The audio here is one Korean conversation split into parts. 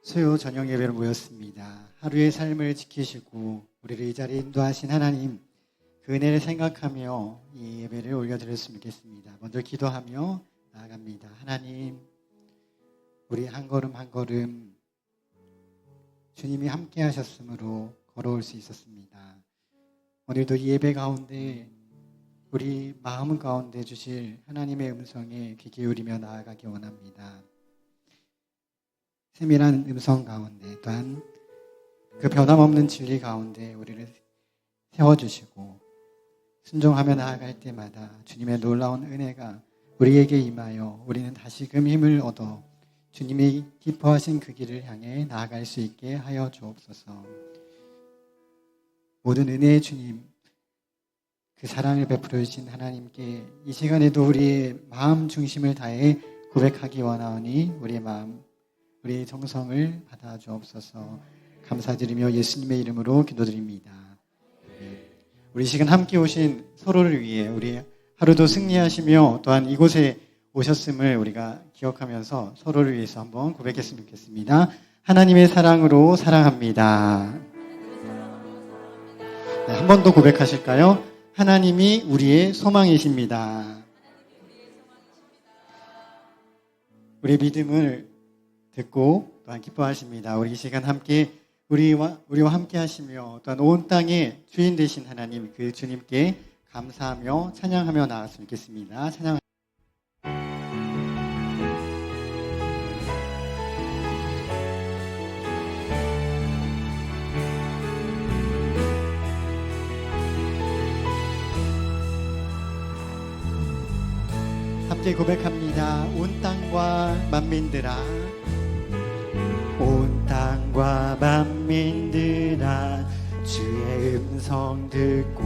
수요 저녁 예배로 모였습니다. 하루의 삶을 지키시고 우리를 이 자리에 인도하신 하나님, 그 은혜를 생각하며 이 예배를 올려드렸으면 좋겠습니다. 먼저 기도하며 나아갑니다. 하나님, 우리 한 걸음 한 걸음 주님이 함께 하셨으므로 걸어올 수 있었습니다. 오늘도 이 예배 가운데 우리 마음 가운데 주실 하나님의 음성에 귀 기울이며 나아가기 원합니다. 세밀한 음성 가운데, 또한 그 변함없는 진리 가운데 우리를 세워주시고 순종하며 나아갈 때마다 주님의 놀라운 은혜가 우리에게 임하여 우리는 다시금 힘을 얻어 주님이 기뻐하신 그 길을 향해 나아갈 수 있게 하여 주옵소서. 모든 은혜의 주님, 그 사랑을 베풀어 주신 하나님께 이 시간에도 우리의 마음 중심을 다해 고백하기 원하오니 우리의 마음, 우리의 정성을 받아 주옵소서. 감사드리며 예수님의 이름으로 기도드립니다. 우리 시간 함께 오신 서로를 위해 우리 하루도 승리하시며 또한 이곳에 오셨음을 우리가 기억하면서 서로를 위해서 한번 고백했으면 좋겠습니다. 하나님의 사랑으로 사랑합니다. 네, 한 번 더 고백하실까요? 하나님이 우리의 소망이십니다. 우리의 믿음을 듣고 또한 기뻐하십니다. 우리 이 시간 함께 우리와 함께 하시며 또한 온 땅의 주인 되신 하나님, 그 주님께 감사하며 찬양하며 나아갔으면 좋겠습니다. 찬양. 함께 고백합니다. 온 땅과 만민들아, 온 땅과 만민들아, 주의 음성 듣고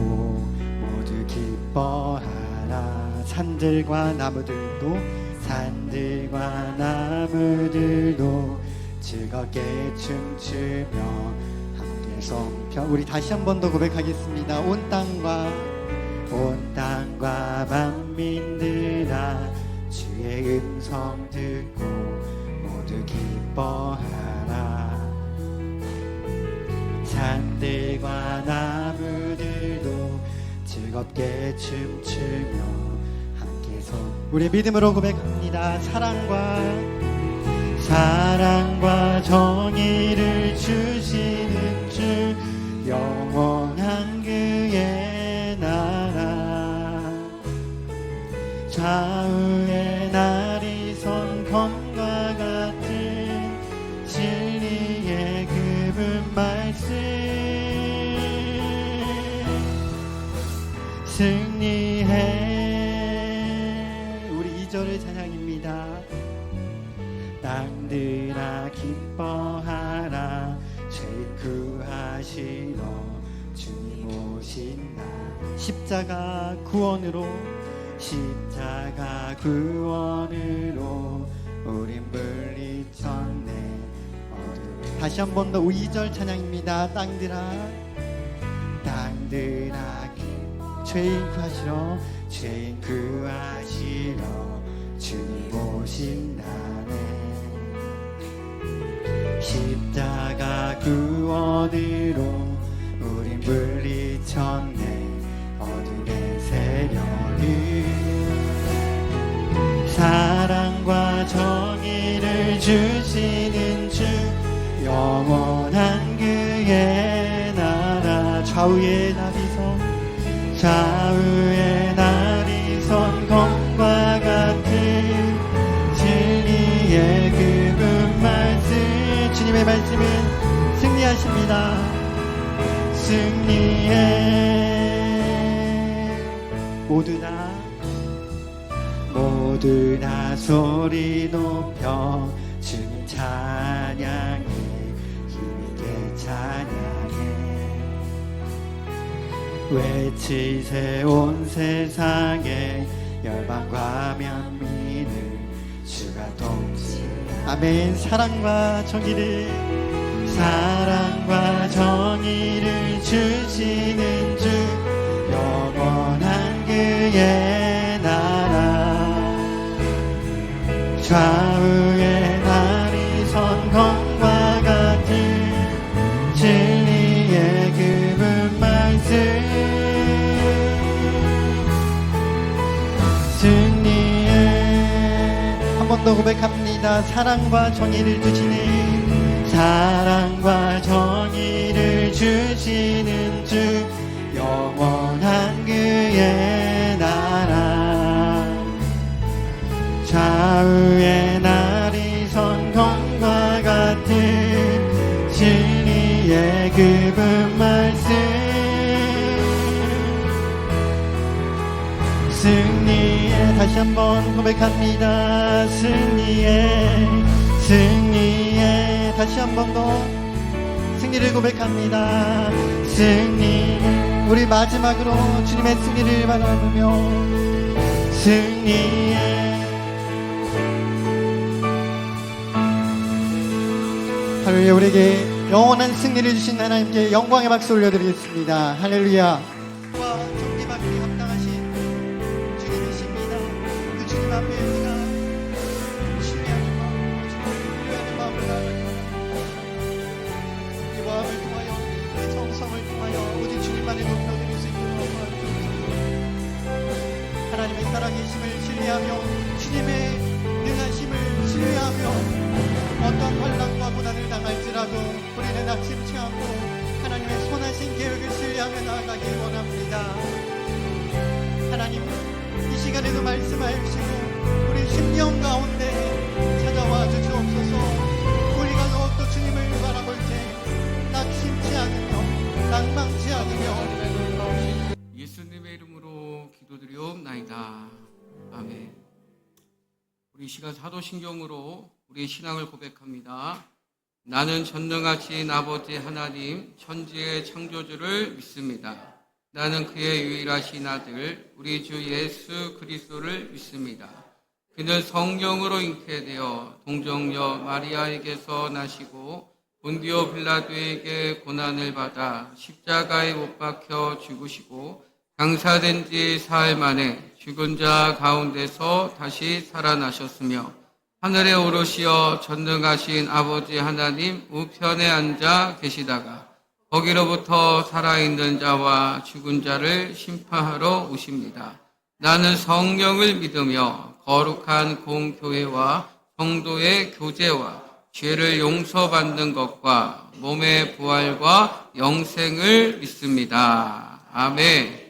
모두 기뻐하라. 산들과 나무들도 즐겁게 춤추며 함께 성펴. 우리 다시 한 번 더 고백하겠습니다. 온 땅과 만민들아, 주의 음성 듣고 모두 기뻐하라. 산들과 나무들도 즐겁게 춤추며 함께 우리의 믿음으로 고백합니다. 사랑과 정의를 주시는 주, 영원한 그의 나라. 좌우에 날이 선 검과 같은 진리의 그분 말씀, 승리해. 우리 2절의 찬양입니다. 땅들아 기뻐하라, 죄 구하시러 주님 오신다. 십자가 구원으로 우린 물리쳤네. 다시 한 번 더 2절 찬양입니다. 땅들아 죄인 구하시러 주님 오신다네. 십자가 구원으로 우린 물리쳤네. 어둠의 세력을. 사랑과 정의를 주시는 주, 영원한 그의 나라. 좌우에 날이 선 검과 같은 진리의 그분 말씀. 주님의 말씀은 승리하십니다. 승리해. 모두 다 소리 높여 주님 찬양해. 힘있게 찬양해. 외치세 온 세상에, 열방과 만민을 주가 돕시. 아멘. 사랑과 정의를 주시는 주, 영원한 그의 나라. 좌우에 날이 선 검과 더 고백합니다. 사랑과 정의를 주시는, 사랑과 정의를 주시는 주, 영원한 그의 나라. 좌우의 날이 성경과 같은 진리의 그분 말씀, 승리에 다시 한번 고백합니다. 승리에 다시 한번 더 승리를 고백합니다. 승리, 우리 마지막으로 주님의 승리를 바라보며 승리에, 할렐루야. 우리에게 영원한 승리를 주신 하나님께 영광의 박수 올려드리겠습니다. 할렐루야. 존귀받기 합당하신 주님이십니다. 그 주님 앞에 우리가 신뢰하는 마음으로, 신뢰하는 마음으로 나아갑니다. 우리 마음을 통하여, 우리 정성을 통하여 오직 주님만을 높여드릴 수 있도록 도와주옵소서. 하나님의 살아계심을 신뢰하며, 주님의 능하심을 신뢰하며, 어떤 환난과 고난을 당할지라도 우리는 낙심치 않고 하나님의 선하신 계획을 신뢰하며 나아가길 원합니다. 하나님, 이 시간에도 말씀하시고 우리 심령 가운데 찾아와 주시옵소서. 우리가 더욱더 주님을 바라볼 때 낙심치 않으며 낭망치 않으며, 예수님의 이름으로 기도드리옵나이다. 아멘. 우리 시간 사도신경으로 우리의 신앙을 고백합니다. 나는 전능하신 아버지 하나님, 천지의 창조주를 믿습니다. 나는 그의 유일하신 아들, 우리 주 예수 그리스도를 믿습니다. 그는 성령으로 잉태되어 동정녀 마리아에게서 나시고 본디오 빌라도에게 고난을 받아 십자가에 못 박혀 죽으시고 장사된 지 사흘 만에 죽은 자 가운데서 다시 살아나셨으며 하늘에 오르시어 전능하신 아버지 하나님 우편에 앉아 계시다가 거기로부터 살아있는 자와 죽은 자를 심판하러 오십니다. 나는 성령을 믿으며 거룩한 공교회와 성도의 교제와 죄를 용서받는 것과 몸의 부활과 영생을 믿습니다. 아멘.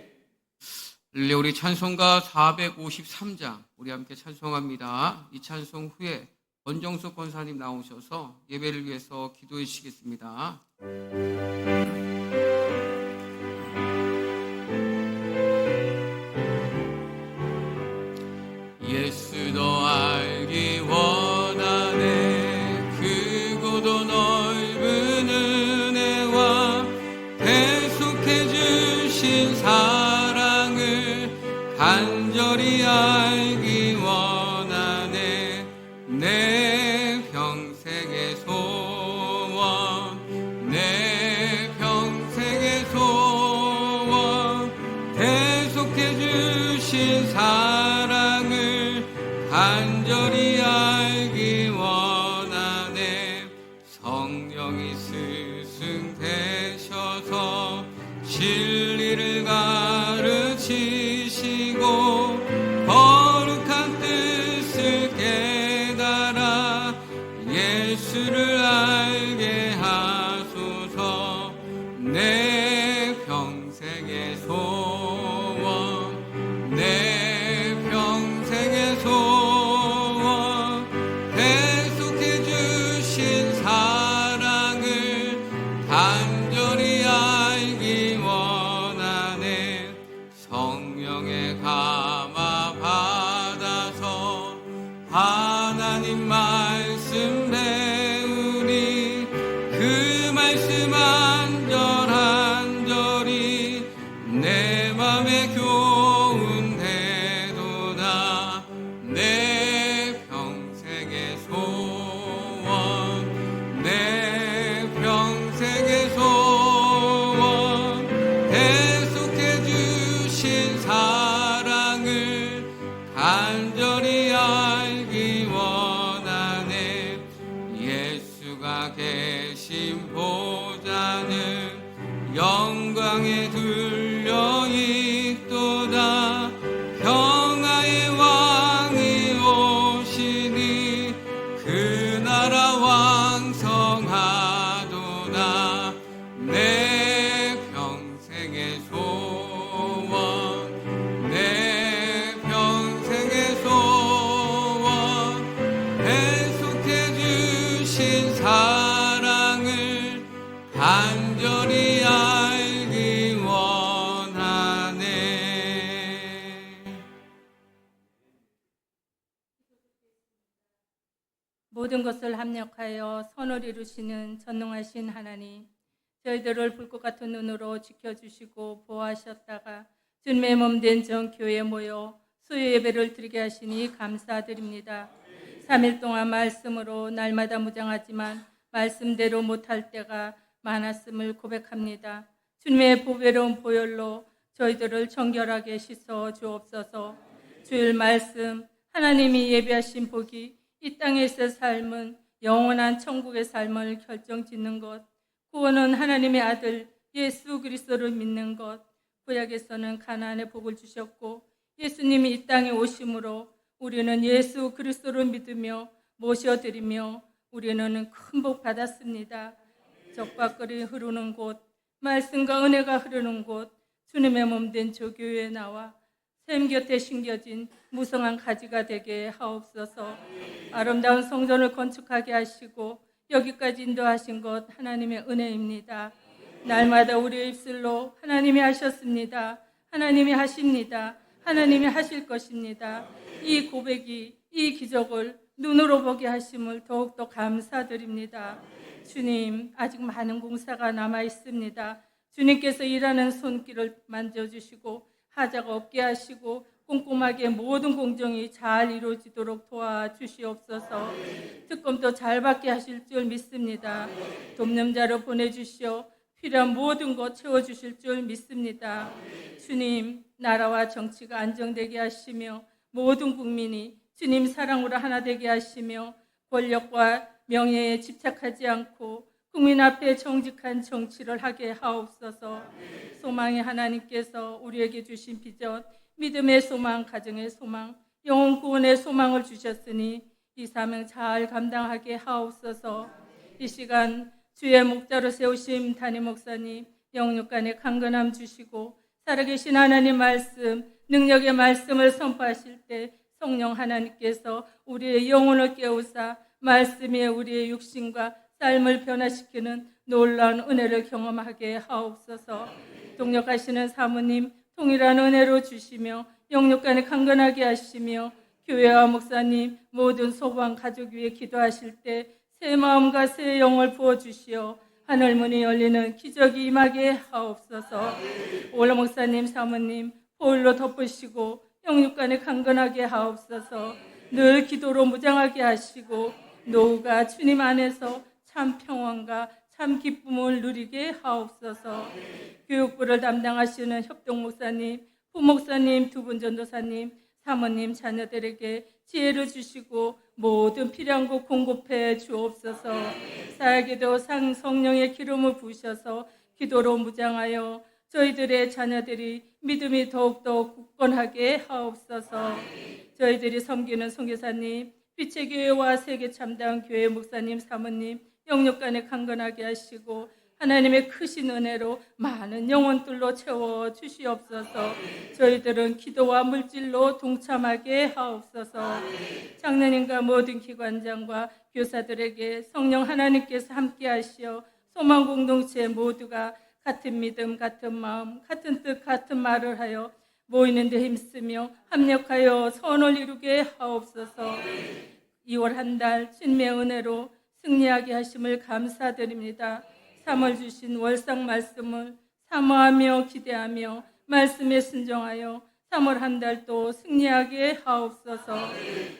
우리 찬송가 453장 우리 함께 찬송합니다. 이 찬송 후에 권정숙 권사님 나오셔서 예배를 위해서 기도해 주시겠습니다. 예수 너 알기 원하네. 크고도 넓은 은혜와 계속해 주신 사랑을 간절히 알기 원하네. 내 평생의 소원, 내 평생의 소원, 계속해 주신 사랑을 간절히 알기 원하네. 성령이 스승되셔서 진리를 가르치시고 거룩한 뜻을 깨달아 예수를 알게 하소서. 내 평생의 소원, 내 평생의 소원, 계속해 주신 사랑을 간절히 알기 원하네. 성령의 감화 받아서 하나님 말씀 배우니 그 말씀 한절한절이 내 맘에 교훈되도다. 내 평생의 소원, 내 평생의 소원, 계속해 주신 사랑을 간절히 알기 원하네. 예수가 계신 보좌는 영광에 둘려 있도다. 평화의 왕이 오시니 계속하여 선을 이루시는 전능하신 하나님, 저희들을 불꽃 같은 눈으로 지켜주시고 보호하셨다가 주님의 몸된 전교회에 모여 수요 예배를 드리게 하시니 감사드립니다. 3일 동안 말씀으로 날마다 무장하지만 말씀대로 못할 때가 많았음을 고백합니다. 주님의 보배로운 보혈로 저희들을 정결하게 씻어 주옵소서. 주일 말씀, 하나님이 예비하신 복이 이 땅에서 삶은 영원한 천국의 삶을 결정짓는 것, 구원은 하나님의 아들 예수 그리스도를 믿는 것, 구약에서는 가나안의 복을 주셨고 예수님이 이 땅에 오심으로 우리는 예수 그리스도를 믿으며 모셔드리며 우리는 큰 복 받았습니다. 적박거리 흐르는 곳, 말씀과 은혜가 흐르는 곳, 주님의 몸된 조교회에 나와 샘 곁에 심겨진 무성한 가지가 되게 하옵소서. 아름다운 성전을 건축하게 하시고 여기까지 인도하신 것 하나님의 은혜입니다. 날마다 우리의 입술로 하나님이 하셨습니다. 하나님이 하십니다. 하나님이 하실 것입니다. 이 고백이, 이 기적을 눈으로 보게 하심을 더욱더 감사드립니다. 주님, 아직 많은 공사가 남아 있습니다. 주님께서 일하는 손길을 만져주시고 하자가 없게 하시고 꼼꼼하게 모든 공정이 잘 이루어지도록 도와주시옵소서. 특검도 잘 받게 하실 줄 믿습니다. 돕는 자로 보내주시어 필요한 모든 것 채워주실 줄 믿습니다. 주님, 나라와 정치가 안정되게 하시며 모든 국민이 주님 사랑으로 하나 되게 하시며 권력과 명예에 집착하지 않고 국민 앞에 정직한 정치를 하게 하옵소서. 소망의 하나님께서 우리에게 주신 비전, 믿음의 소망, 가정의 소망, 영혼 구원의 소망을 주셨으니 이 사명 잘 감당하게 하옵소서. 이 시간 주의 목자로 세우신 담임 목사님 영육간의 강건함 주시고 살아계신 하나님 말씀, 능력의 말씀을 선포하실 때 성령 하나님께서 우리의 영혼을 깨우사 말씀이 우리의 육신과 삶을 변화시키는 놀라운 은혜를 경험하게 하옵소서. 동력하시는 사모님 동일한 은혜로 주시며 영육간에 강건하게 하시며 교회와 목사님 모든 소방 가족 위에 기도하실 때 새 마음과 새 영을 부어주시어 하늘문이 열리는 기적이 임하게 하옵소서. 올라 목사님 사모님 보혈로 덮으시고 영육간에 강건하게 하옵소서. 늘 기도로 무장하게 하시고 노후가 주님 안에서 참 평안과 참 기쁨을 누리게 하옵소서. 교육부를 담당하시는 협동 목사님, 부목사님, 두 분 전도사님, 사모님, 자녀들에게 지혜를 주시고 모든 필요한 것 공급해 주옵소서. 사역에도 성령의 기름을 부으셔서 기도로 무장하여 저희들의 자녀들이 믿음이 더욱더 굳건하게 하옵소서. 저희들이 섬기는 선교사님, 빛의 교회와 세계 참다운 교회 목사님, 사모님 영육간에 강건하게 하시고 하나님의 크신 은혜로 많은 영혼들로 채워 주시옵소서. 저희들은 기도와 물질로 동참하게 하옵소서. 장로님과 모든 기관장과 교사들에게 성령 하나님께서 함께 하시어 소망 공동체 모두가 같은 믿음, 같은 마음, 같은 뜻, 같은 말을 하여 모이는 데 힘쓰며 합력하여 선을 이루게 하옵소서. 2월 한 달 주님의 은혜로 승리하게 하심을 감사드립니다. 3월 주신 월상 말씀을 사모하며 기대하며 말씀에 순종하여 3월 한 달도 승리하게 하옵소서.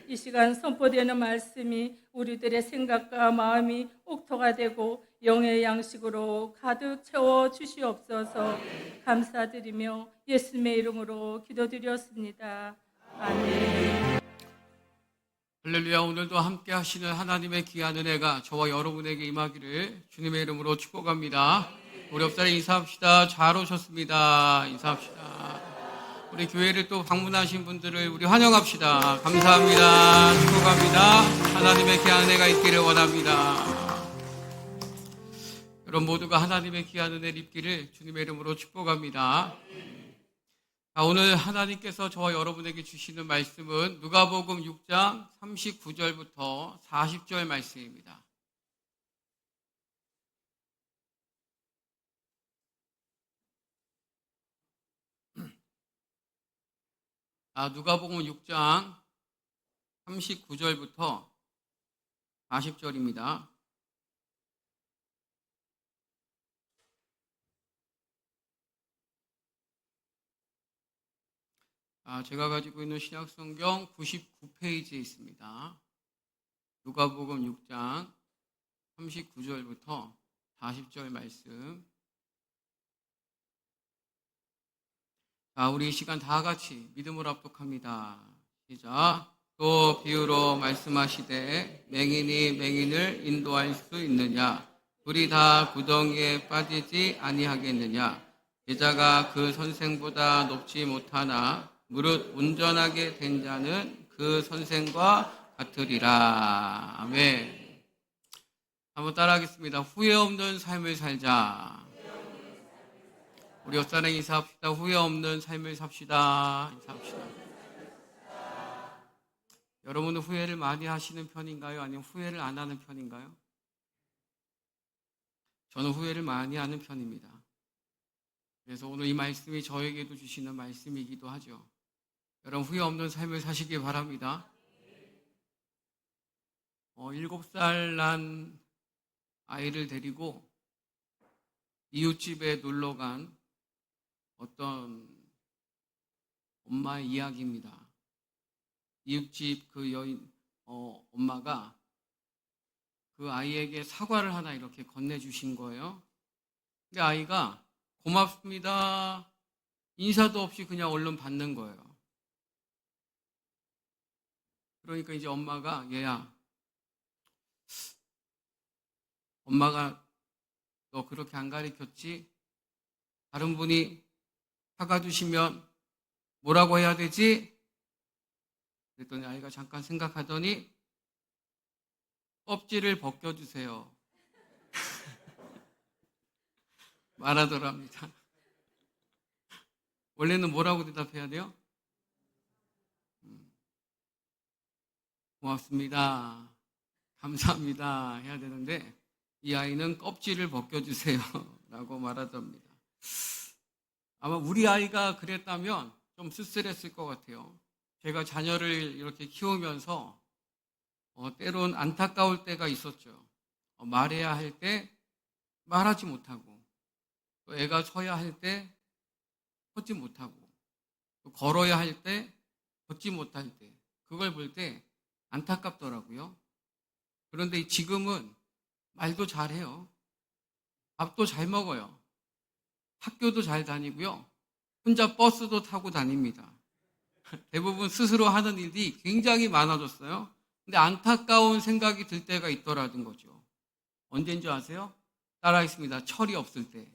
이 시간 선포되는 말씀이 우리들의 생각과 마음이 옥토가 되고 영의 양식으로 가득 채워 주시옵소서. 감사드리며 예수님의 이름으로 기도드렸습니다. 아멘. 할렐루야. 오늘도 함께 하시는 하나님의 귀한 은혜가 저와 여러분에게 임하기를 주님의 이름으로 축복합니다. 우리 옆자리 인사합시다. 잘 오셨습니다. 인사합시다. 우리 교회를 또 방문하신 분들을 우리 환영합시다. 감사합니다. 축복합니다. 하나님의 귀한 은혜가 있기를 원합니다. 여러분 모두가 하나님의 귀한 은혜를 입기를 주님의 이름으로 축복합니다. 오늘 하나님께서 저와 여러분에게 주시는 말씀은 누가복음 6장 39절부터 40절 말씀입니다. 누가복음 6장 39절부터 40절입니다. 제가 가지고 있는 신약성경 99페이지에 있습니다. 누가복음 6장 39절부터 40절 말씀. 우리 이 시간 다 같이 믿음으로 합독합니다. 시작. 또 비유로 말씀하시되 맹인이 맹인을 인도할 수 있느냐? 둘이 다 구덩이에 빠지지 아니하겠느냐? 제자가 그 선생보다 높지 못하나 무릇 온전하게 된 자는 그 선생과 같으리라. 아멘. 한번 따라하겠습니다. 후회 없는 삶을 살자. 우리 옆사람 인사합시다. 후회 없는 삶을 삽시다. 인사합시다. 여러분은 후회를 많이 하시는 편인가요? 아니면 후회를 안 하는 편인가요? 저는 후회를 많이 하는 편입니다. 그래서 오늘 이 말씀이 저에게도 주시는 말씀이기도 하죠. 여러분 후회 없는 삶을 사시기 바랍니다. 7살 난 아이를 데리고 이웃집에 놀러간 어떤 엄마의 이야기입니다. 이웃집 그 여인 엄마가 그 아이에게 사과를 하나 이렇게 건네주신 거예요. 근데 아이가 고맙습니다. 인사도 없이 그냥 얼른 받는 거예요. 그러니까 이제 엄마가 얘야, 엄마가 너 그렇게 안 가르쳤지? 다른 분이 사과 주시면 뭐라고 해야 되지? 그랬더니 아이가 잠깐 생각하더니 껍질을 벗겨주세요. 말하더랍니다. 원래는 뭐라고 대답해야 돼요? 고맙습니다. 감사합니다. 해야 되는데 이 아이는 껍질을 벗겨주세요. 라고 말하답니다. 아마 우리 아이가 그랬다면 좀 쓸쓸했을 것 같아요. 제가 자녀를 이렇게 키우면서 때론 안타까울 때가 있었죠. 말해야 할 때 말하지 못하고, 또 애가 서야 할 때 걷지 못하고, 또 걸어야 할 때 걷지 못할 때, 그걸 볼 때 안타깝더라고요. 그런데 지금은 말도 잘해요. 밥도 잘 먹어요. 학교도 잘 다니고요. 혼자 버스도 타고 다닙니다. 대부분 스스로 하는 일이 굉장히 많아졌어요. 근데 안타까운 생각이 들 때가 있더라는 거죠. 언제인 줄 아세요? 따라하겠습니다. 철이 없을 때.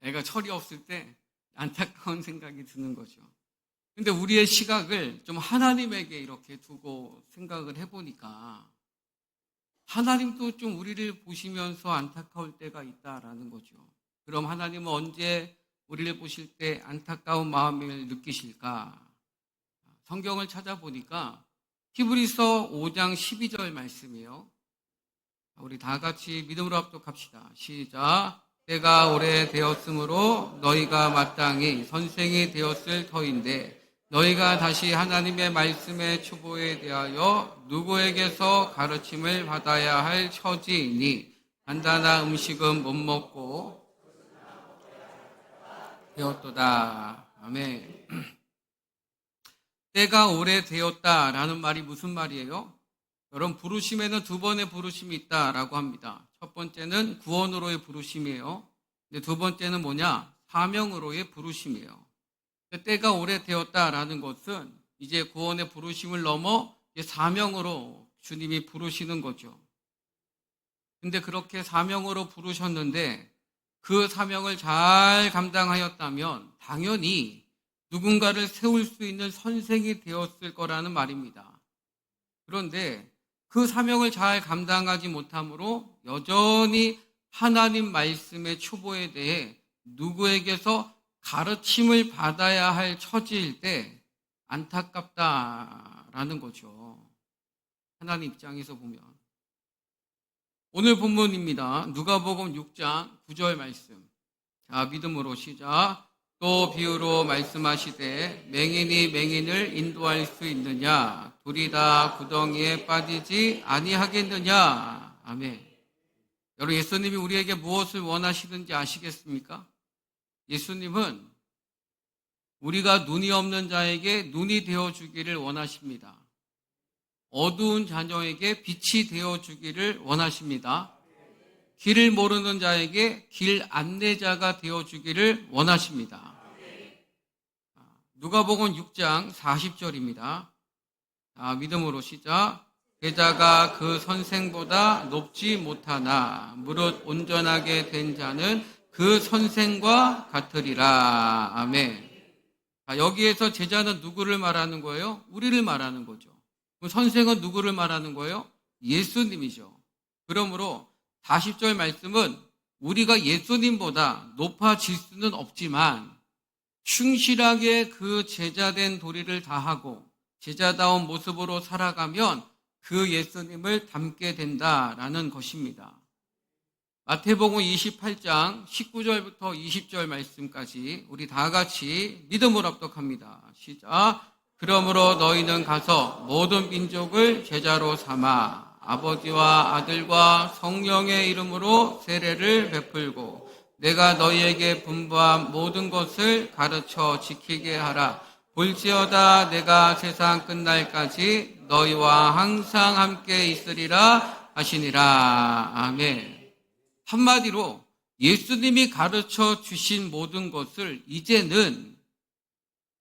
애가 철이 없을 때 안타까운 생각이 드는 거죠. 근데 우리의 시각을 좀 하나님에게 이렇게 두고 생각을 해보니까 하나님도 좀 우리를 보시면서 안타까울 때가 있다라는 거죠. 그럼 하나님은 언제 우리를 보실 때 안타까운 마음을 느끼실까? 성경을 찾아보니까 히브리서 5장 12절 말씀이에요. 우리 다 같이 믿음으로 합독합시다. 시작. 때가 오래되었으므로 너희가 마땅히 선생이 되었을 터인데 너희가 다시 하나님의 말씀의 추보에 대하여 누구에게서 가르침을 받아야 할 처지이니 간단한 음식은 못 먹고 되었도다. 아멘. 때가 오래되었다라는 말이 무슨 말이에요? 여러분, 부르심에는 두 번의 부르심이 있다라고 합니다. 첫 번째는 구원으로의 부르심이에요. 근데 두 번째는 뭐냐? 사명으로의 부르심이에요. 때가 오래되었다라는 것은 이제 구원의 부르심을 넘어 이제 사명으로 주님이 부르시는 거죠. 근데 그렇게 사명으로 부르셨는데 그 사명을 잘 감당하였다면 당연히 누군가를 세울 수 있는 선생이 되었을 거라는 말입니다. 그런데 그 사명을 잘 감당하지 못함으로 여전히 하나님 말씀의 추보에 대해 누구에게서 가르침을 받아야 할 처지일 때 안타깝다라는 거죠. 하나님 입장에서 보면. 오늘 본문입니다. 누가복음 6장 9절 말씀. 자, 믿음으로 시작. 또 비유로 말씀하시되 맹인이 맹인을 인도할 수 있느냐? 둘이 다 구덩이에 빠지지 아니하겠느냐? 아멘. 여러분, 예수님이 우리에게 무엇을 원하시는지 아시겠습니까? 예수님은 우리가 눈이 없는 자에게 눈이 되어주기를 원하십니다. 어두운 자녀에게 빛이 되어주기를 원하십니다. 길을 모르는 자에게 길 안내자가 되어주기를 원하십니다. 누가복음 6장 40절입니다. 믿음으로 시작. 제자가 그 선생보다 높지 못하나 무릇 온전하게 된 자는 그 선생과 같으리라. 아멘. 여기에서 제자는 누구를 말하는 거예요? 우리를 말하는 거죠. 그럼 선생은 누구를 말하는 거예요? 예수님이죠. 그러므로 40절 말씀은 우리가 예수님보다 높아질 수는 없지만 충실하게 그 제자된 도리를 다하고 제자다운 모습으로 살아가면 그 예수님을 닮게 된다라는 것입니다. 마태복음 28장 19절부터 20절 말씀까지 우리 다 같이 믿음으로 합독합니다. 시작. 그러므로 너희는 가서 모든 민족을 제자로 삼아 아버지와 아들과 성령의 이름으로 세례를 베풀고 내가 너희에게 분부한 모든 것을 가르쳐 지키게 하라. 볼지어다 내가 세상 끝날까지 너희와 항상 함께 있으리라 하시니라. 아멘. 한마디로 예수님이 가르쳐 주신 모든 것을 이제는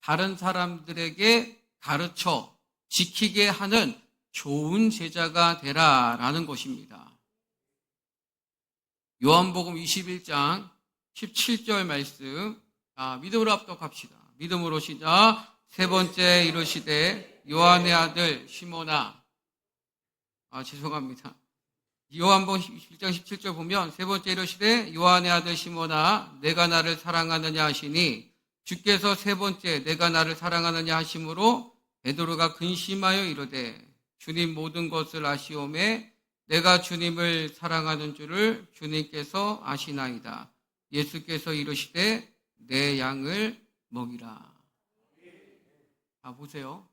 다른 사람들에게 가르쳐 지키게 하는 좋은 제자가 되라라는 것입니다. 요한복음 21장 17절 말씀, 믿음으로 합독합시다. 믿음으로 시작. 세 번째 이르시되 요한의 아들 시몬아, 죄송합니다. 요한복음 21장 17절 보면 세 번째 이르시되 요한의 아들 시몬아 내가 나를 사랑하느냐 하시니 주께서 세 번째 내가 나를 사랑하느냐 하심으로 베드로가 근심하여 이르되 주님 모든 것을 아시오매 내가 주님을 사랑하는 줄을 주님께서 아시나이다. 예수께서 이르시되 내 양을 먹이라. 보세요.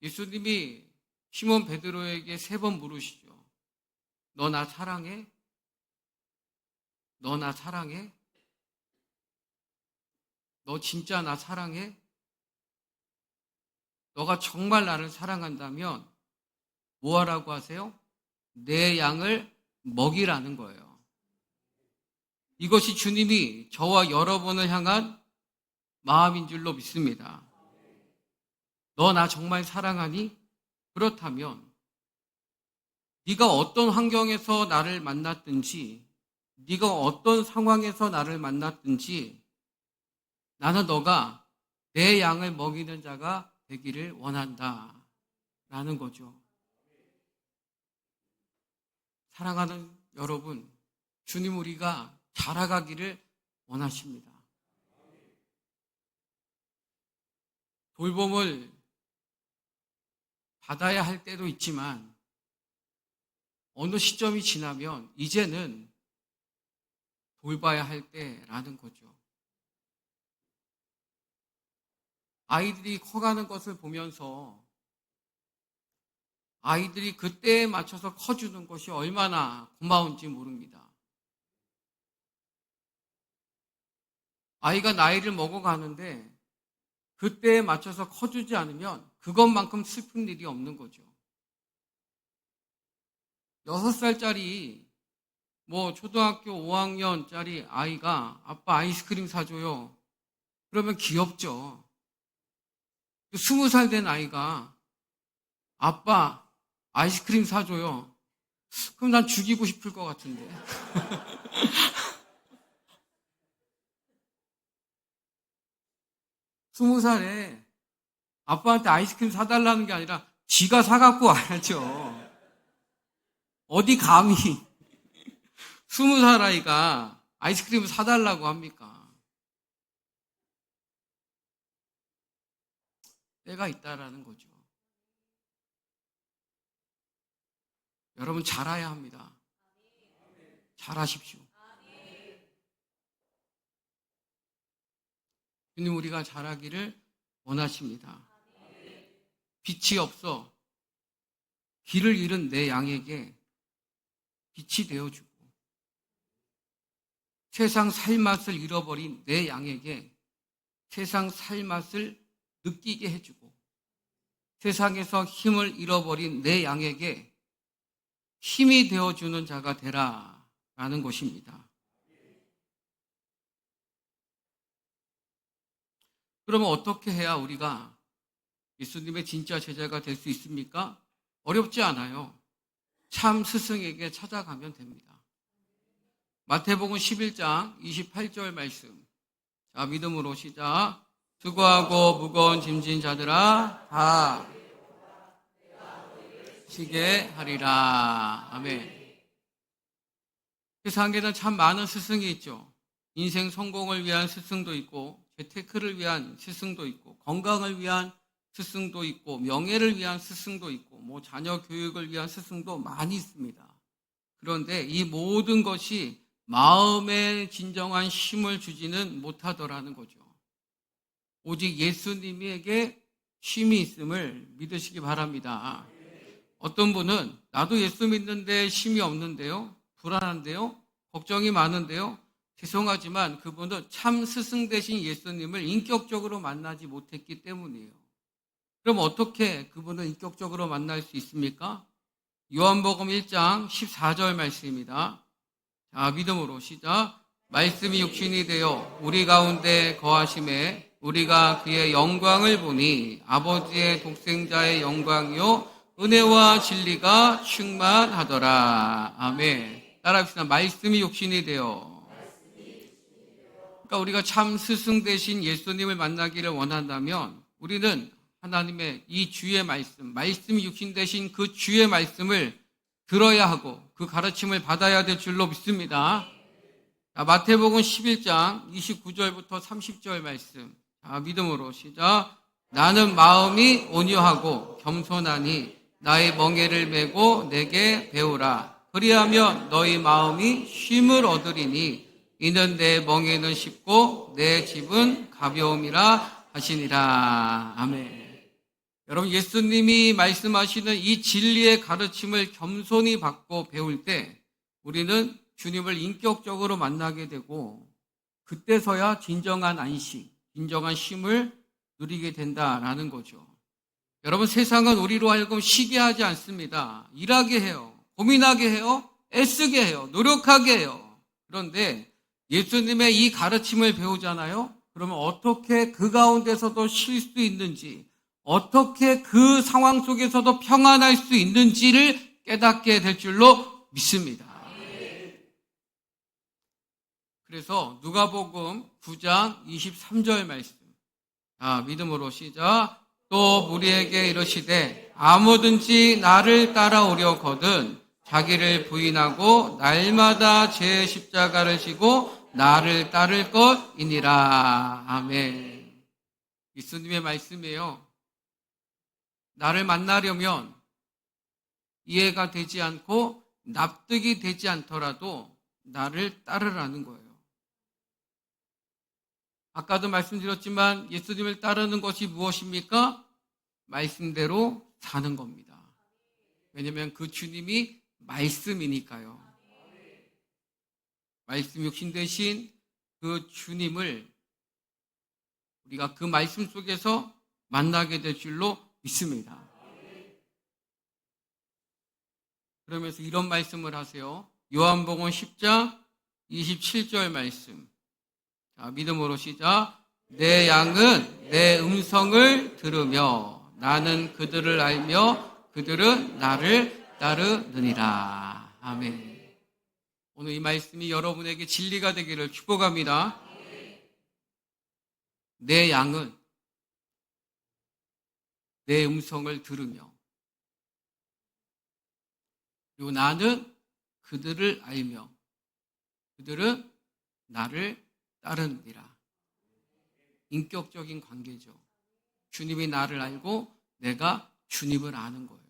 예수님이 시몬 베드로에게 3번 물으시죠. 너 나 사랑해? 너 나 사랑해? 너 진짜 나 사랑해? 너가 정말 나를 사랑한다면 뭐 하라고 하세요? 내 양을 먹이라는 거예요. 이것이 주님이 저와 여러분을 향한 마음인 줄로 믿습니다. 너 나 정말 사랑하니? 그렇다면 네가 어떤 환경에서 나를 만났든지 네가 어떤 상황에서 나를 만났든지 나는 너가 내 양을 먹이는 자가 되기를 원한다 라는 거죠. 사랑하는 여러분, 주님 우리가 자라가기를 원하십니다. 돌봄을 받아야 할 때도 있지만 어느 시점이 지나면 이제는 돌봐야 할 때라는 거죠. 아이들이 커가는 것을 보면서 아이들이 그때에 맞춰서 커주는 것이 얼마나 고마운지 모릅니다. 아이가 나이를 먹어가는데 그때에 맞춰서 커주지 않으면 그것만큼 슬픈 일이 없는 거죠. 6살짜리 초등학교 5학년짜리 아이가 아빠 아이스크림 사줘요. 그러면 귀엽죠. 20살 된 아이가 아빠 아이스크림 사줘요. 그럼 난 죽이고 싶을 것 같은데. 스무 살에 아빠한테 아이스크림 사달라는 게 아니라 지가 사갖고 와야죠. 어디 감히 20살 아이가 아이스크림을 사달라고 합니까? 때가 있다라는 거죠. 여러분 잘해야 합니다. 잘하십시오. 주님 우리가 잘하기를 원하십니다. 빛이 없어 길을 잃은 내 양에게 빛이 되어주고, 세상 살맛을 잃어버린 내 양에게 세상 살맛을 느끼게 해주고, 세상에서 힘을 잃어버린 내 양에게 힘이 되어주는 자가 되라라는 것입니다. 그러면 어떻게 해야 우리가 예수님의 진짜 제자가 될 수 있습니까? 어렵지 않아요. 참 스승에게 찾아가면 됩니다. 마태복음 11장 28절 말씀. 자, 믿음으로 시작. 수고하고 무거운 짐진 자들아 다 쉬게 하리라. 아멘. 세상에는 참 많은 스승이 있죠. 인생 성공을 위한 스승도 있고, 재테크를 위한 스승도 있고, 건강을 위한 스승도 있고, 명예를 위한 스승도 있고, 자녀 교육을 위한 스승도 많이 있습니다. 그런데 이 모든 것이 마음에 진정한 힘을 주지는 못하더라는 거죠. 오직 예수님에게 힘이 있음을 믿으시기 바랍니다. 어떤 분은 나도 예수 믿는데 힘이 없는데요, 불안한데요, 걱정이 많은데요, 죄송하지만 그분은 참 스승 되신 예수님을 인격적으로 만나지 못했기 때문이에요. 그럼 어떻게 그분을 인격적으로 만날 수 있습니까? 요한복음 1장 14절 말씀입니다. 자, 믿음으로 시작. 말씀이 육신이 되어 우리 가운데 거하심에 우리가 그의 영광을 보니 아버지의 독생자의 영광이요 은혜와 진리가 충만하더라. 아멘. 따라합시다. 말씀이 육신이 되어. 그러니까 우리가 참 스승 되신 예수님을 만나기를 원한다면 우리는 하나님의 이 주의 말씀이 육신 되신 그 주의 말씀을 들어야 하고 그 가르침을 받아야 될 줄로 믿습니다. 자, 마태복음 11장 29절부터 30절 말씀. 자, 믿음으로 시작. 나는 마음이 온유하고 겸손하니 나의 멍에를 메고 내게 배우라. 그리하면 너희 마음이 쉼을 얻으리니 이는 내 멍에는 쉽고 내 집은 가벼움이라 하시니라. 아멘. 여러분, 예수님이 말씀하시는 이 진리의 가르침을 겸손히 받고 배울 때 우리는 주님을 인격적으로 만나게 되고 그때서야 진정한 안식, 진정한 쉼을 누리게 된다라는 거죠. 여러분, 세상은 우리로 하여금 쉬게 하지 않습니다. 일하게 해요. 고민하게 해요. 애쓰게 해요. 노력하게 해요. 그런데 예수님의 이 가르침을 배우잖아요. 그러면 어떻게 그 가운데서도 쉴 수 있는지, 어떻게 그 상황 속에서도 평안할 수 있는지를 깨닫게 될 줄로 믿습니다. 그래서 누가복음 9장 23절 말씀. 자, 믿음으로 시작. 또 우리에게 이르시되 아무든지 나를 따라오려거든 자기를 부인하고 날마다 제 십자가를 지고 나를 따를 것이니라. 아멘. 예수님의 말씀이에요. 나를 만나려면 이해가 되지 않고 납득이 되지 않더라도 나를 따르라는 거예요. 아까도 말씀드렸지만 예수님을 따르는 것이 무엇입니까? 말씀대로 사는 겁니다. 왜냐하면 그 주님이 말씀이니까요. 말씀 육신 되신 그 주님을 우리가 그 말씀 속에서 만나게 될 줄로 믿습니다. 그러면서 이런 말씀을 하세요. 요한복음 10장 27절 말씀. 자, 믿음으로 시작. 내 양은 내 음성을 들으며 나는 그들을 알며 그들은 나를 따르느니라. 아멘. 오늘 이 말씀이 여러분에게 진리가 되기를 축복합니다. 내 양은 내 음성을 들으며 그리고 나는 그들을 알며 그들은 나를 따르느니라. 인격적인 관계죠. 주님이 나를 알고 내가 주님을 아는 거예요.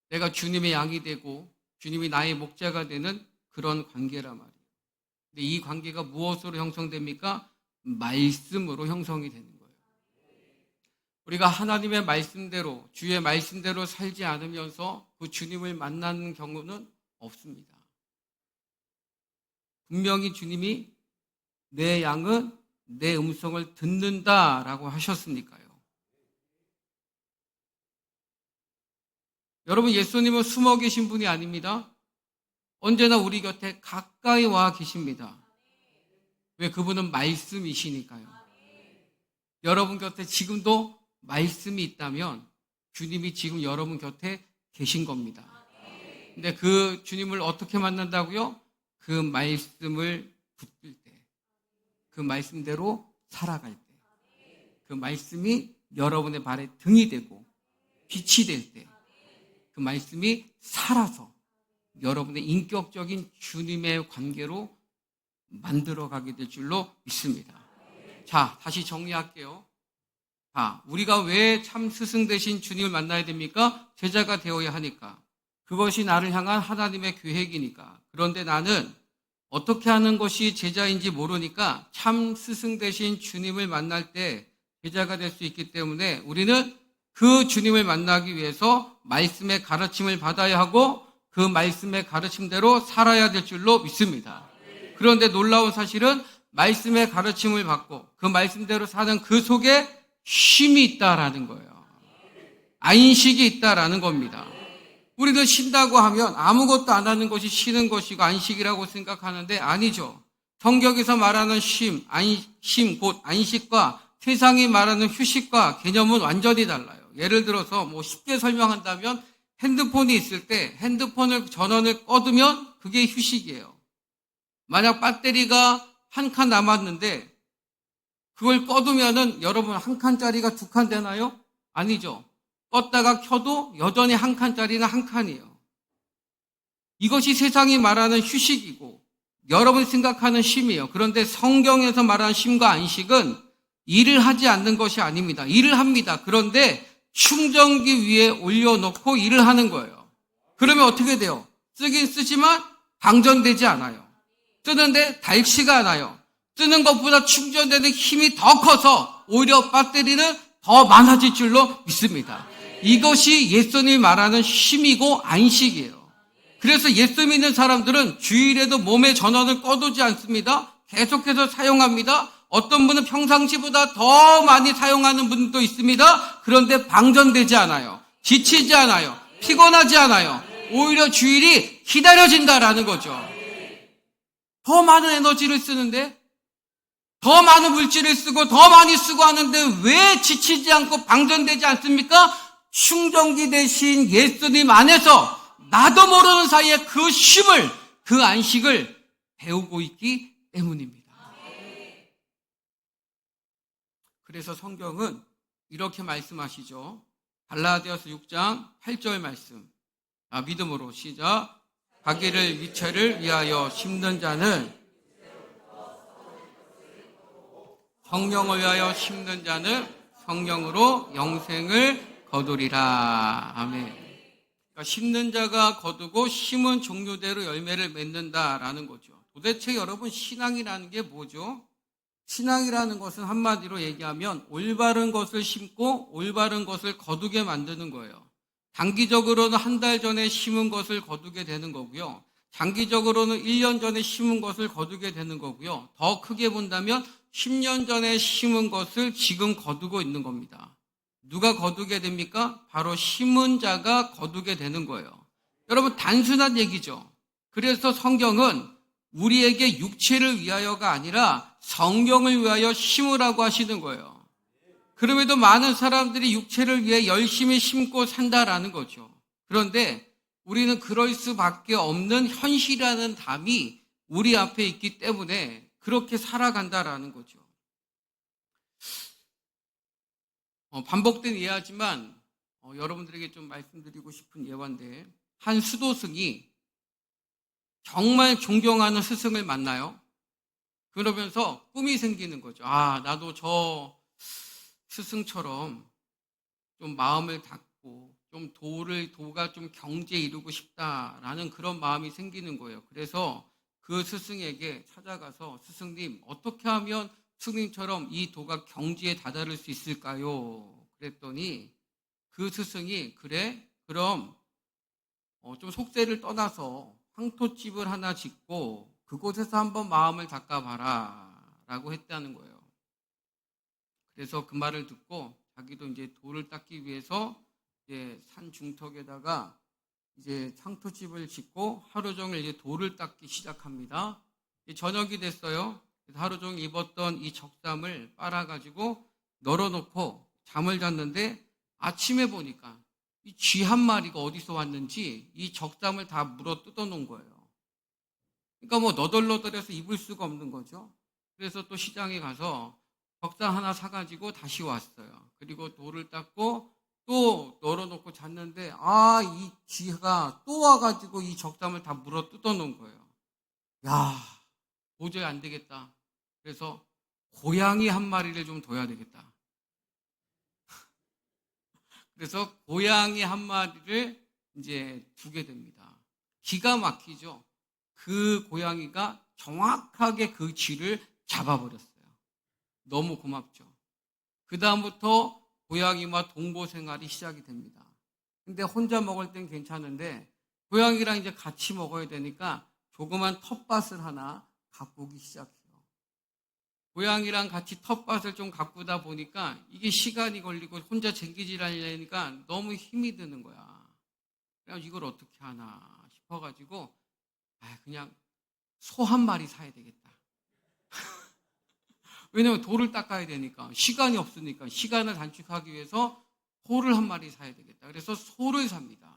내가 주님의 양이 되고 주님이 나의 목자가 되는 그런 관계란 말이에요. 근데 이 관계가 무엇으로 형성됩니까? 말씀으로 형성이 되는 거예요. 우리가 하나님의 말씀대로, 주의 말씀대로 살지 않으면서 그 주님을 만나는 경우는 없습니다. 분명히 주님이 내 양은 내 음성을 듣는다라고 하셨으니까요. 여러분, 예수님은 숨어 계신 분이 아닙니다. 언제나 우리 곁에 가까이 와 계십니다. 왜? 그분은 말씀이시니까요. 여러분 곁에 지금도 말씀이 있다면 주님이 지금 여러분 곁에 계신 겁니다. 근데 그 주님을 어떻게 만난다고요? 그 말씀을 붙들 때, 그 말씀대로 살아갈 때, 그 말씀이 여러분의 발에 등이 되고 빛이 될 때, 그 말씀이 살아서 여러분의 인격적인 주님의 관계로 만들어가게 될 줄로 믿습니다. 자, 다시 정리할게요. 자, 우리가 왜 참 스승 되신 주님을 만나야 됩니까? 제자가 되어야 하니까. 그것이 나를 향한 하나님의 계획이니까. 그런데 나는 어떻게 하는 것이 제자인지 모르니까 참 스승 되신 주님을 만날 때 제자가 될 수 있기 때문에 우리는 그 주님을 만나기 위해서 말씀의 가르침을 받아야 하고 그 말씀의 가르침대로 살아야 될 줄로 믿습니다. 그런데 놀라운 사실은 말씀의 가르침을 받고 그 말씀대로 사는 그 속에 쉼이 있다라는 거예요. 안식이 있다라는 겁니다. 우리는 쉰다고 하면 아무것도 안 하는 것이 쉬는 것이고 안식이라고 생각하는데 아니죠. 성경에서 말하는 쉼, 곧 안식과 세상이 말하는 휴식과 개념은 완전히 달라요. 예를 들어서 쉽게 설명한다면 핸드폰이 있을 때 핸드폰을 전원을 꺼두면 그게 휴식이에요. 만약 배터리가 한 칸 남았는데 그걸 꺼두면은 여러분 한 칸짜리가 두 칸 되나요? 아니죠. 껐다가 켜도 여전히 한 칸짜리는 한 칸이에요. 이것이 세상이 말하는 휴식이고 여러분이 생각하는 쉼이에요. 그런데 성경에서 말하는 쉼과 안식은 일을 하지 않는 것이 아닙니다. 일을 합니다. 그런데 충전기 위에 올려놓고 일을 하는 거예요. 그러면 어떻게 돼요? 쓰긴 쓰지만 방전되지 않아요. 쓰는데 닳지가 않아요. 쓰는 것보다 충전되는 힘이 더 커서 오히려 배터리는 더 많아질 줄로 믿습니다. 이것이 예수님이 말하는 쉼이고 안식이에요. 그래서 예수 믿는 사람들은 주일에도 몸의 전원을 꺼두지 않습니다. 계속해서 사용합니다. 어떤 분은 평상시보다 더 많이 사용하는 분도 있습니다. 그런데 방전되지 않아요. 지치지 않아요. 피곤하지 않아요. 오히려 주일이 기다려진다라는 거죠. 더 많은 에너지를 쓰는데 더 많은 물질을 쓰고 더 많이 쓰고 하는데 왜 지치지 않고 방전되지 않습니까? 충전기 대신 예수님 안에서 나도 모르는 사이에 그 쉼을, 그 안식을 배우고 있기 때문입니다. 그래서 성경은 이렇게 말씀하시죠. 갈라디아서 6장 8절 말씀. 믿음으로 시작. 자기를 위체를 위하여 심는 자는 성령을 위하여 심는 자는 성령으로 영생을 거두리라. 아멘. 그러니까 심는 자가 거두고 심은 종류대로 열매를 맺는다라는 거죠. 도대체 여러분 신앙이라는 게 뭐죠? 신앙이라는 것은 한마디로 얘기하면 올바른 것을 심고 올바른 것을 거두게 만드는 거예요. 단기적으로는 한 달 전에 심은 것을 거두게 되는 거고요. 장기적으로는 1년 전에 심은 것을 거두게 되는 거고요. 더 크게 본다면 10년 전에 심은 것을 지금 거두고 있는 겁니다. 누가 거두게 됩니까? 바로 심은 자가 거두게 되는 거예요. 여러분 단순한 얘기죠. 그래서 성경은 우리에게 육체를 위하여가 아니라 성경을 위하여 심으라고 하시는 거예요. 그럼에도 많은 사람들이 육체를 위해 열심히 심고 산다라는 거죠. 그런데 우리는 그럴 수밖에 없는 현실이라는 담이 우리 앞에 있기 때문에 그렇게 살아간다라는 거죠. 반복된 예화지만 여러분들에게 좀 말씀드리고 싶은 예화인데 한 수도승이 정말 존경하는 스승을 만나요. 그러면서 꿈이 생기는 거죠. 나도 저 스승처럼 좀 마음을 닫고 좀 도가 좀 경지에 이루고 싶다라는 그런 마음이 생기는 거예요. 그래서 그 스승에게 찾아가서 스승님 어떻게 하면 스승님처럼 이 도가 경지에 다다를 수 있을까요? 그랬더니 그 스승이 그래? 그럼 좀 속세를 떠나서 상토집을 하나 짓고 그곳에서 한번 마음을 닦아봐라 라고 했다는 거예요. 그래서 그 말을 듣고 자기도 이제 돌을 닦기 위해서 이제 산 중턱에다가 이제 상토집을 짓고 하루 종일 이제 돌을 닦기 시작합니다. 저녁이 됐어요. 그래서 하루 종일 입었던 이 적삼을 빨아가지고 널어놓고 잠을 잤는데 아침에 보니까 이 쥐 한 마리가 어디서 왔는지 이 적삼을 다 물어 뜯어놓은 거예요. 그러니까 뭐 너덜너덜해서 입을 수가 없는 거죠. 그래서 또 시장에 가서 적삼 하나 사가지고 다시 왔어요. 그리고 돌을 닦고 또 널어놓고 잤는데 이 쥐가 또 와가지고 이 적삼을 다 물어 뜯어놓은 거예요. 야, 도저히 안 되겠다. 그래서 고양이 한 마리를 좀 둬야 되겠다. 그래서 고양이 한 마리를 이제 두게 됩니다. 기가 막히죠. 그 고양이가 정확하게 그 쥐를 잡아버렸어요. 너무 고맙죠. 그 다음부터 고양이와 동거 생활이 시작이 됩니다. 근데 혼자 먹을 땐 괜찮은데 고양이랑 이제 같이 먹어야 되니까 조그만 텃밭을 하나 가꾸기 시작해요. 고양이랑 같이 텃밭을 좀 가꾸다 보니까 이게 시간이 걸리고 혼자 쟁기질 하려니까 너무 힘이 드는 거야. 그래서 이걸 어떻게 하나 싶어가지고 그냥 소 한 마리 사야 되겠다. 왜냐면 돌을 닦아야 되니까 시간이 없으니까 시간을 단축하기 위해서 소를 한 마리 사야 되겠다. 그래서 소를 삽니다.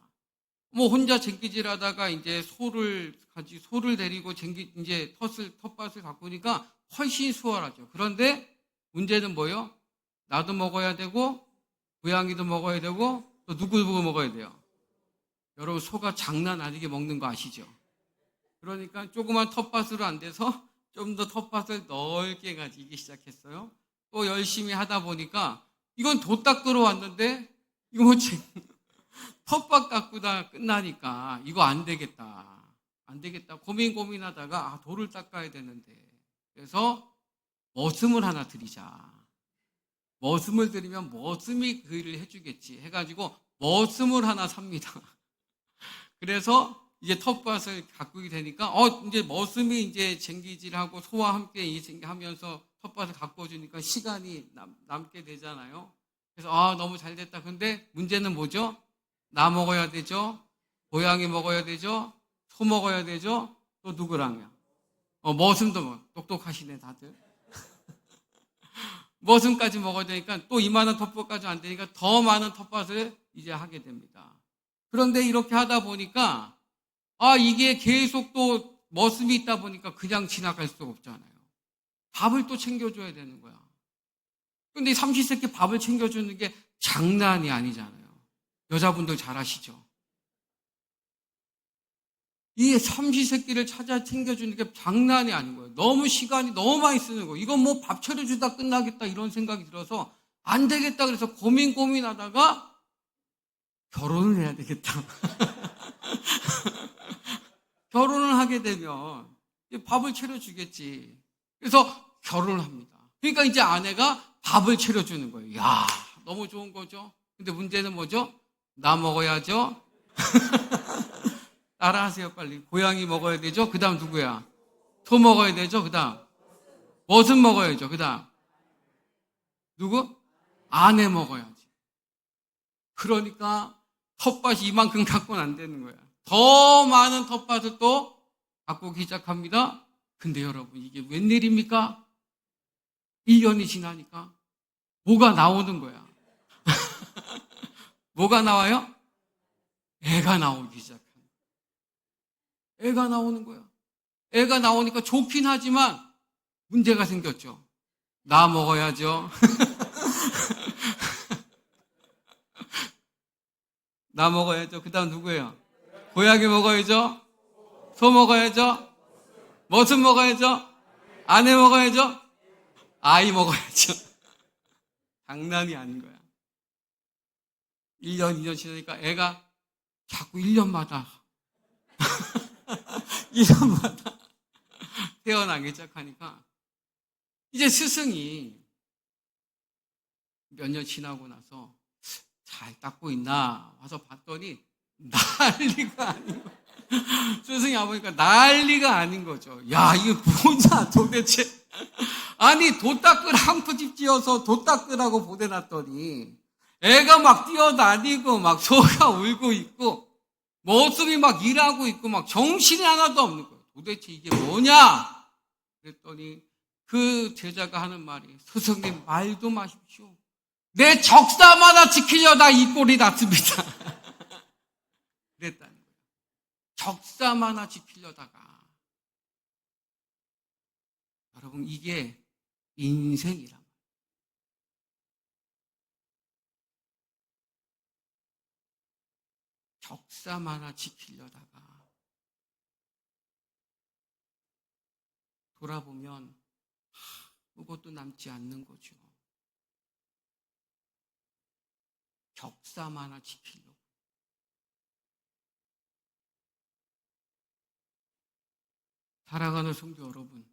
뭐 혼자 쟁기질하다가 이제 소를 데리고 이제 텃밭을 가꾸니까 훨씬 수월하죠. 그런데 문제는 뭐예요? 나도 먹어야 되고 고양이도 먹어야 되고 또 누구 먹어야 돼요? 여러분 소가 장난 아니게 먹는 거 아시죠? 그러니까 조그만 텃밭으로 안 돼서 좀 더 텃밭을 넓게 가지기 시작했어요. 또 열심히 하다 보니까 이건 도 닦으러 왔는데 이거 뭐 텃밭 가꾸다 끝나니까 이거 안 되겠다. 고민하다가 돌을 닦아야 되는데 그래서 머슴을 하나 들이자. 머슴을 들이면 머슴이 그 일을 해주겠지 해가지고 머슴을 하나 삽니다. 그래서 이제 텃밭을 가꾸게 되니까 이제 머슴이 이제 쟁기질하고 소와 함께 하면서 텃밭을 가꿔주니까 시간이 남게 되잖아요. 그래서 너무 잘 됐다. 근데 문제는 뭐죠? 나 먹어야 되죠. 고양이 먹어야 되죠. 소 먹어야 되죠. 또 누구랑요? 머슴도 똑똑하시네 다들. 머슴까지 먹어야 되니까 또 이만한 텃밭까지 안 되니까 더 많은 텃밭을 이제 하게 됩니다. 그런데 이렇게 하다 보니까 이게 계속 또 머슴이 있다 보니까 그냥 지나갈 수가 없잖아요. 밥을 또 챙겨줘야 되는 거야. 근데 삼시세끼 밥을 챙겨주는 게 장난이 아니잖아요. 여자분들 잘 아시죠? 이 삼시세끼를 찾아 챙겨주는 게 장난이 아닌 거예요. 너무 시간이 너무 많이 쓰는 거예요. 이건 뭐 밥 차려주다 끝나겠다 이런 생각이 들어서 안 되겠다 그래서 고민하다가 결혼을 해야 되겠다. 결혼을 하게 되면 밥을 차려주겠지. 그래서 결혼을 합니다. 그러니까 이제 아내가 밥을 차려주는 거예요. 야, 너무 좋은 거죠. 근데 문제는 뭐죠? 나 먹어야죠. 따라하세요 빨리. 고양이 먹어야 되죠. 그 다음 누구야? 소 먹어야 되죠. 그 다음 머슴 먹어야죠. 그 다음 누구? 아내 먹어야지. 그러니까 텃밭이 이만큼 갖고는 안 되는 거야. 더 많은 텃밭을 또 가꾸기 시작합니다. 근데 여러분 이게 웬일입니까? 1년이 지나니까 뭐가 나오는 거야. 뭐가 나와요? 애가 나오기 시작합니다. 애가 나오는 거야. 애가 나오니까 좋긴 하지만 문제가 생겼죠. 나 먹어야죠. 나 먹어야죠. 그 다음 누구예요? 고양이 먹어야죠. 소 먹어야죠. 머슴 먹어야죠. 아내 먹어야죠. 아이 먹어야죠. 장난이 아닌 거야. 1년, 2년 지나니까 애가 자꾸 1년마다 1년마다 태어나기 시작하니까 이제 스승이 몇 년 지나고 나서 잘 닦고 있나 와서 봤더니 난리가 아니고 스승이 와보니까 난리가 아닌 거죠. 야, 이거 뭐냐, 도대체. 아니, 도 닦을 한 푸집 지어서 도 닦으라고 보내놨더니, 애가 막 뛰어다니고, 막 소가 울고 있고, 모습이 막 일하고 있고, 막 정신이 하나도 없는 거예요. 도대체 이게 뭐냐? 그랬더니, 그 제자가 하는 말이, 스승님, 말도 마십시오. 내 적사마다 지키려다 이 꼴이 났습니다. 그랬다는 거예요. 적사마나 지키려다가. 여러분, 이게 인생이란 말이에요. 적사마나 지키려다가 돌아보면 아무것도 남지 않는 거죠. 적사마나 지키려고. 살아가는 성도 여러분,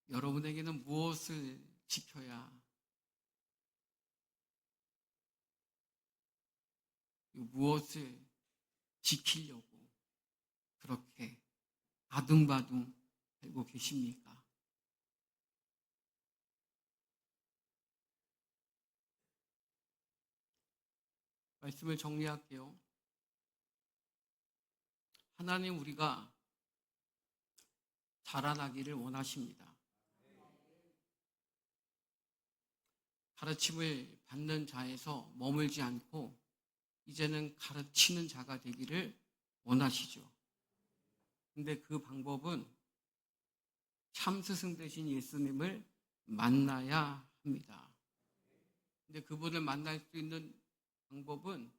여러분에게는 무엇을 지켜야, 무엇을 지키려고 그렇게 아둥바둥 살고 계십니까? 말씀을 정리할게요. 하나님, 우리가 자라나기를 원하십니다. 가르침을 받는 자에서 머물지 않고 이제는 가르치는 자가 되기를 원하시죠. 근데 그 방법은 참 스승 되신 예수님을 만나야 합니다. 근데 그분을 만날 수 있는 방법은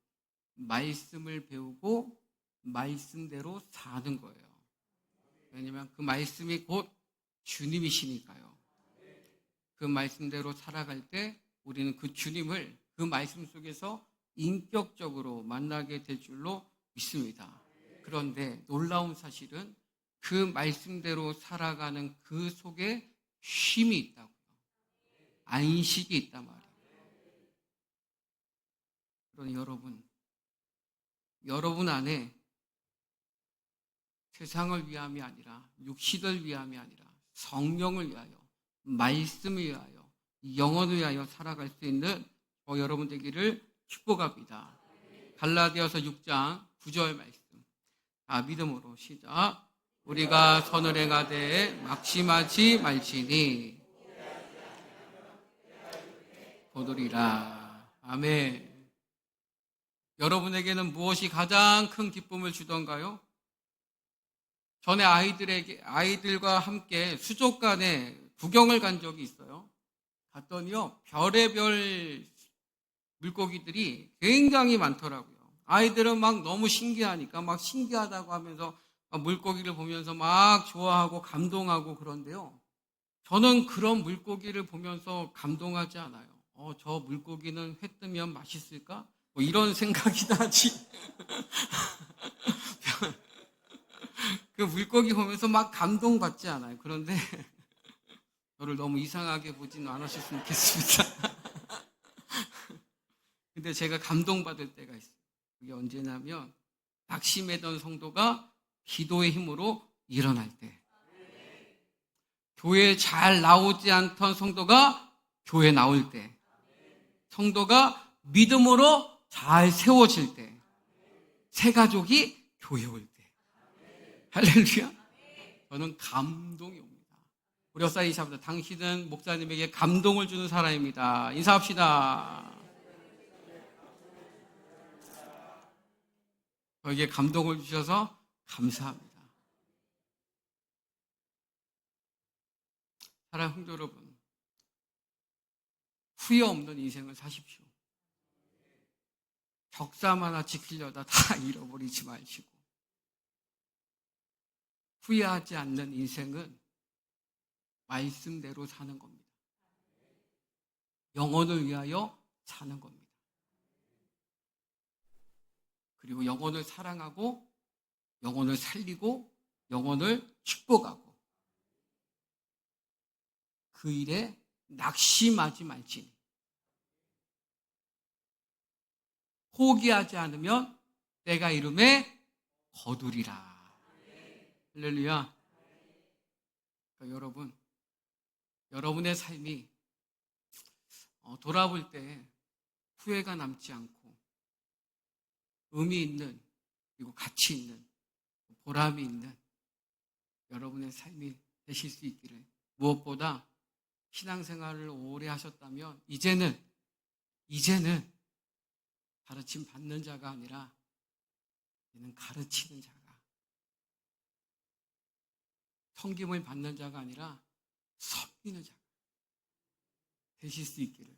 말씀을 배우고 말씀대로 사는 거예요. 왜냐하면 그 말씀이 곧 주님이시니까요. 그 말씀대로 살아갈 때 우리는 그 주님을 그 말씀 속에서 인격적으로 만나게 될 줄로 믿습니다. 그런데 놀라운 사실은 그 말씀대로 살아가는 그 속에 쉼이 있다고요. 안식이 있단 말이에요. 그러니 여러분 안에 세상을 위함이 아니라 육신을 위함이 아니라 성령을 위하여, 말씀을 위하여, 영혼을 위하여 살아갈 수 있는 여러분 되기를 축복합니다. 갈라디아서 6장 9절 말씀. 믿음으로 시작. 우리가 선을 행하되 막심하지 말지니 거두리라. 아멘. 여러분에게는 무엇이 가장 큰 기쁨을 주던가요? 전에 아이들과 함께 수족관에 구경을 간 적이 있어요. 갔더니요, 별의별 물고기들이 굉장히 많더라고요. 아이들은 막 너무 신기하니까 막 신기하다고 하면서 물고기를 보면서 막 좋아하고 감동하고 그런데요. 저는 그런 물고기를 보면서 감동하지 않아요. 저 물고기는 회 뜨면 맛있을까? 뭐 이런 생각이 나지. 그 물고기 보면서 막 감동받지 않아요. 그런데 저를 너무 이상하게 보지는 않으셨으면 좋겠습니다. 근데 제가 감동받을 때가 있어요. 그게 언제냐면 낙심했던 성도가 기도의 힘으로 일어날 때, 교회에 잘 나오지 않던 성도가 교회 나올 때, 성도가 믿음으로 잘 세워질 때, 새 가족이 교회 올 때, 할렐루야. 저는 감동이 옵니다. 우리 역사 인사합니다. 당신은 목사님에게 감동을 주는 사람입니다. 인사합시다. 저에게 감동을 주셔서 감사합니다. 사랑하는 성도 여러분, 후회 없는 인생을 사십시오. 적삼 하나 지키려다 다 잃어버리지 마시고, 후회하지 않는 인생은 말씀대로 사는 겁니다. 영혼을 위하여 사는 겁니다. 그리고 영혼을 사랑하고, 영혼을 살리고, 영혼을 축복하고, 그 일에 낙심하지 말지니, 포기하지 않으면 때가 이름에 거두리라. 할렐루야. 그러니까 여러분의 삶이 돌아볼 때 후회가 남지 않고 의미 있는, 그리고 가치 있는, 보람이 있는 여러분의 삶이 되실 수 있기를. 무엇보다 신앙생활을 오래 하셨다면 이제는 가르침 받는 자가 아니라 이제는 가르치는 자가, 섬김을 받는 자가 아니라 섬기는 자가 되실 수 있기를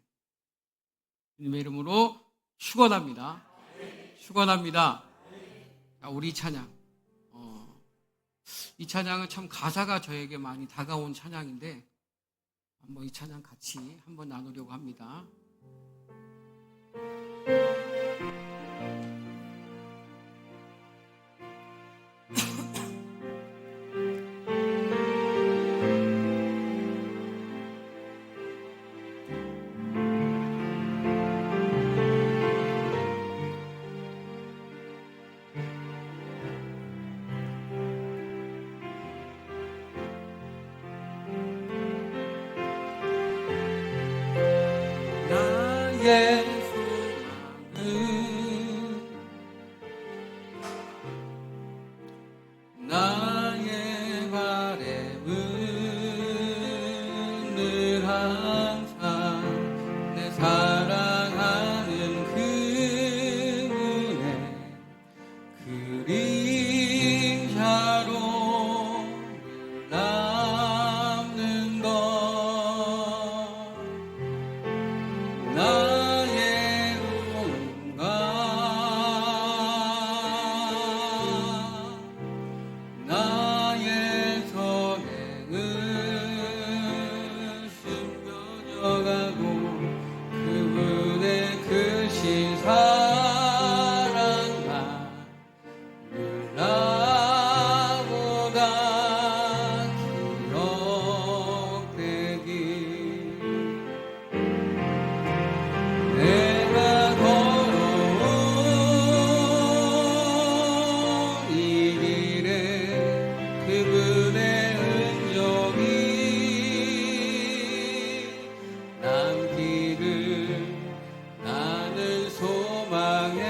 주님의 이름으로 축원합니다. 축원합니다. 우리 찬양, 이 찬양은 참 가사가 저에게 많이 다가온 찬양인데 한번 이 찬양 같이 한번 나누려고 합니다. 나의 소망은 나의 바램은 늘 항상 내 사랑하는 그분의 그림자로 늘 남는 것. 나의 온가 나의 선행은 숨겨져가고 그분의 크신 사랑만 늘 나보다 기억되기. 내가 걸어온 이 길에 그분의 흔적이 남기를 나는 소망해.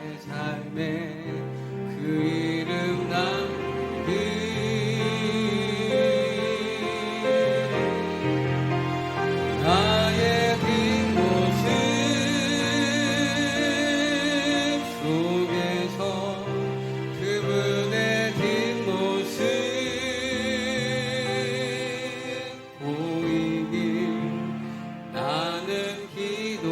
내 삶에 그 이름 남기를 나의 뒷모습 속에서 그분의 뒷모습 보이길 나는 기도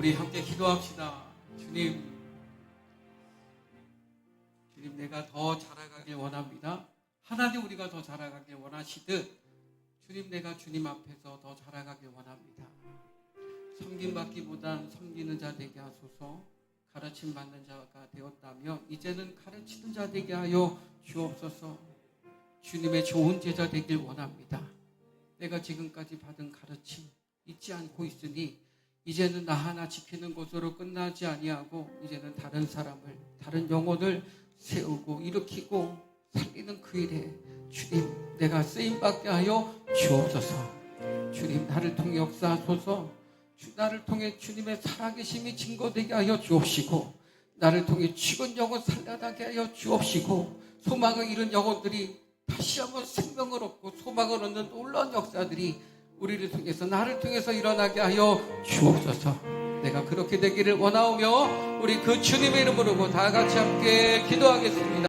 우리 함께 기도합시다. 주님, 내가 더 자라가길 원합니다. 하나님, 우리가 더 자라가길 원하시듯 주님, 내가 주님 앞에서 더 자라가길 원합니다. 섬김받기보단 섬기는 자 되게 하소서. 가르침 받는 자가 되었다면 이제는 가르치는 자 되게 하여 주옵소서. 주님의 좋은 제자 되길 원합니다. 내가 지금까지 받은 가르침 잊지 않고 있으니 이제는 나 하나 지키는 것으로 끝나지 아니하고 이제는 다른 사람을, 다른 영혼을 세우고 일으키고 살리는 그 일에 주님, 내가 쓰임받게 하여 주옵소서. 주님, 나를 통해 역사하소서. 나를 통해 주님의 살아계심이 증거되게 하여 주옵시고, 나를 통해 죽은 영혼 살려나게 하여 주옵시고, 소망을 잃은 영혼들이 다시 한번 생명을 얻고 소망을 얻는 놀라운 역사들이 우리를 통해서, 나를 통해서 일어나게 하여 주옵소서. 내가 그렇게 되기를 원하오며 우리 그 주님의 이름으로 다 같이 함께 기도하겠습니다.